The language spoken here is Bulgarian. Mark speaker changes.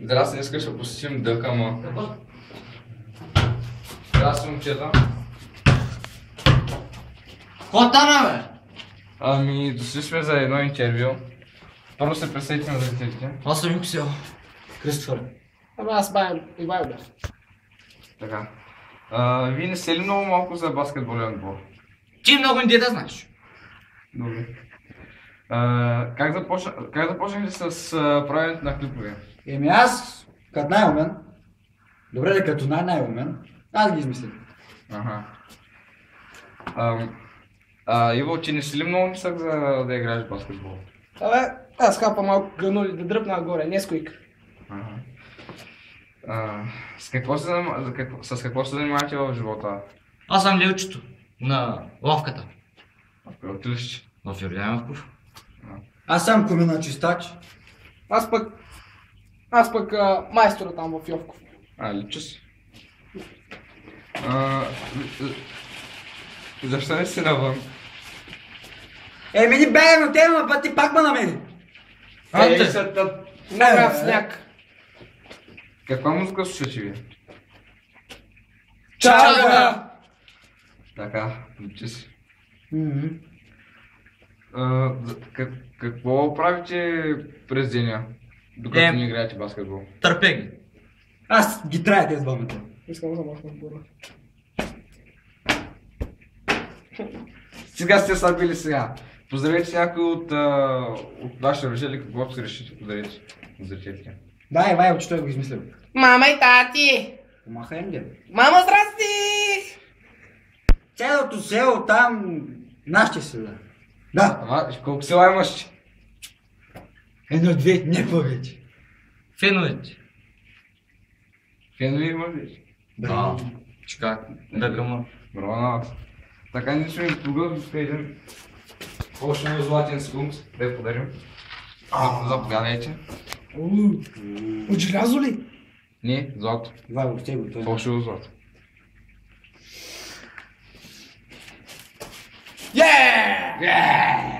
Speaker 1: Здрасти, днес ще посетим Дъка, ма. Здрасти, момчета.
Speaker 2: Какво стана, бе?
Speaker 1: Ами, дошли сме за едно интервю. Първо се представите на зрителите.
Speaker 2: Аз съм Юксел. Кристофър.
Speaker 3: Ама аз бавям Ивайло бях.
Speaker 1: Така. Вие не сте ли много малко за баскетболен отбор?
Speaker 2: Ти много не да знаеш.
Speaker 1: Добре. Как започнахте с правенето на клипове?
Speaker 4: Еми аз, като най-умен, добре да като най-умен, аз ги измислих.
Speaker 1: Ага. Иво, ти не си ли много нисък за да играеш баскетбол?
Speaker 3: Абе, аз хапа малко гранули да дръпна нагоре, Несквик.
Speaker 1: Ага. С какво се занимавате в живота?
Speaker 2: Аз съм левчето на лавката.
Speaker 1: В училище?
Speaker 2: В Йорданов.
Speaker 4: Аз съм комина чистач.
Speaker 3: Аз пък майстора там в Йовков.
Speaker 1: Личи си. Защо не си навън?
Speaker 4: Еми ни бегам от тебе, ма ти пак ме намери.
Speaker 3: Много в сняг.
Speaker 1: Каква музика слушате ви?
Speaker 3: Чага!
Speaker 1: Така, личи си. Какво правите през деня, докато не играете баскетбол?
Speaker 2: Търпе ги.
Speaker 4: Аз ги трая тези двамата.
Speaker 3: Искам да замахна в бура.
Speaker 1: Сега сте сърбили сега. Поздравете някой от вашите родители, каквото си решите подарите на зрителите.
Speaker 4: Да, Ивайло, че той го измислил.
Speaker 3: Мама и тати!
Speaker 4: Помаха им, дед.
Speaker 3: Мама, здрасти!
Speaker 4: Цялото село там, нашите са, да. Да,
Speaker 1: Ама, колко села имаш?
Speaker 4: едно-две, не повече.
Speaker 2: Феновете.
Speaker 1: Фенови имаш ли?
Speaker 2: Да. Чекай, да гръма.
Speaker 1: Браво на вас. Така не сме подготвили един фалшиво златен скунс, да я подарим. Заповядайте.
Speaker 3: От желязо ли?
Speaker 1: Не, злато.
Speaker 4: Ивайло, ще го той.
Speaker 1: Фалшиво злато.
Speaker 3: Yeah!